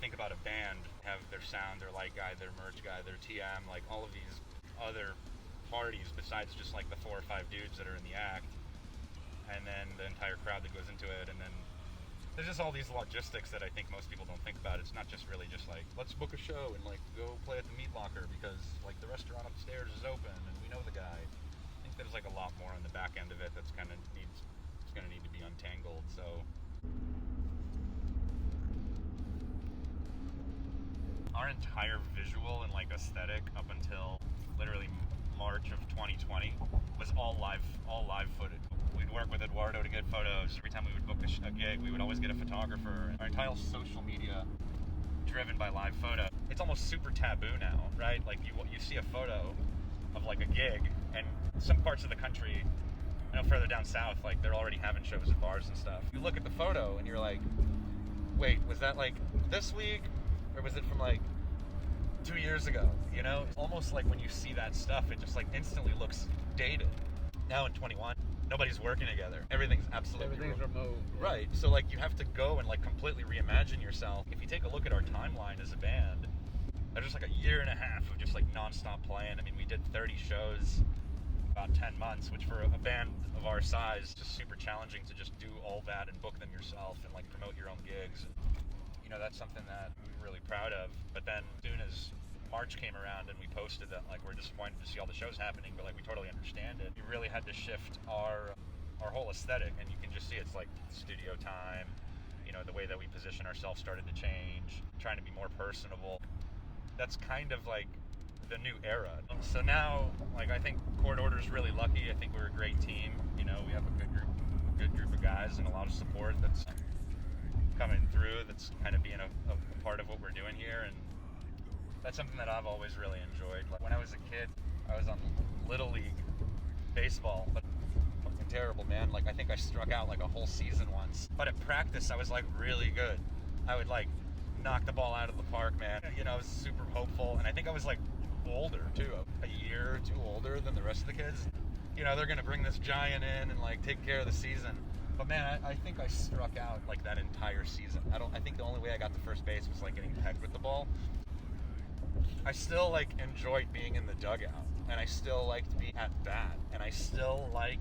think about a band, have their sound, their light guy, their merch guy, their TM, like all of these other parties besides just like the 4 or 5 dudes that are in the act, and then the entire crowd that goes into it, and then there's just all these logistics that I think most people don't think about. It's not just really just like, let's book a show and like go play at the Meat Locker because like the restaurant upstairs is open and we know the guy. I think there's like a lot more on the back end of it that's kind of it's going to need to be untangled. So our entire visual and like aesthetic up until literally March of 2020 was all live footage. We'd work with Eduardo to get photos. Every time we would book a gig, we would always get a photographer. Our entire social media driven by live photo. It's almost super taboo now, right? Like you see a photo of like a gig, and some parts of the country, I know further down south, like they're already having shows at bars and stuff. You look at the photo and you're like, wait, was that like this week, or was it from like 2 years ago? You know, it's almost like when you see that stuff, it just like instantly looks dated. Now in 21, nobody's working together. Everything's remote. Yeah. Right. So like you have to go and like completely reimagine yourself. If you take a look at our timeline as a band, there's just like a year and a half of just like nonstop playing. I mean, we did 30 shows about 10 months, which for a band of our size is just super challenging to just do all that and book them yourself and like promote your own gigs. You know, that's something that we're really proud of. But then as soon as March came around and we posted that like we're disappointed to see all the shows happening, but like we totally understand it. We really had to shift our whole aesthetic, and you can just see it's like studio time. You know, the way that we position ourselves started to change, trying to be more personable. That's kind of like the new era. So now, like I think Court Order's really lucky. I think we're a great team. You know, we have a good group of guys and a lot of support that's coming through. That's kind of being a part of what we're doing here, and that's something that I've always really enjoyed. Like when I was a kid, I was on Little League baseball, but fucking terrible, man. Like I think I struck out like a whole season once. But at practice, I was like really good. I would like knock the ball out of the park, man. You know, I was super hopeful, and I think I was like older too, a year or two older than the rest of the kids. You know, they're gonna bring this giant in and like take care of the season. But man, I think I struck out like that entire season. I think the only way I got to first base was like getting pegged with the ball. I still like enjoyed being in the dugout, and I still liked being at bat, and I still like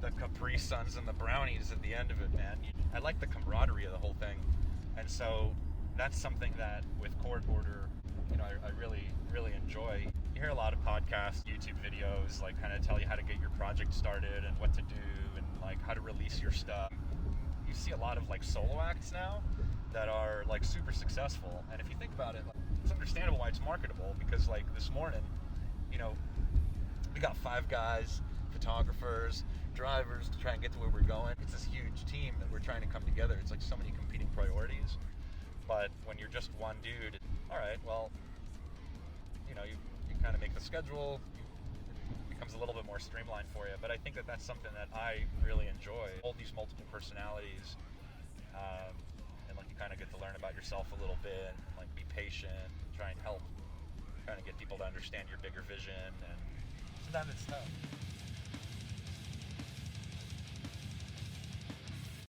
the Capri Suns and the brownies at the end of it, man. I like the camaraderie of the whole thing, and so that's something that with Court Order, you know, I really enjoy. You hear a lot of podcasts, YouTube videos, like kind of tell you how to get your project started and what to do and like how to release your stuff. You see a lot of like solo acts now that are like super successful, and if you think about it, like, it's understandable why it's marketable, because like this morning, you know, we got 5 guys, photographers, drivers to try and get to where we're going. It's this huge team that we're trying to come together. It's like so many competing priorities. But when you're just one dude, all right, well, you know, you kind of make the schedule, it becomes a little bit more streamlined for you. But I think that that's something that I really enjoy. All these multiple personalities, and like you kind of get to learn about yourself a little bit, and like be patient, try and help kind of get people to understand your bigger vision, and sometimes it's tough.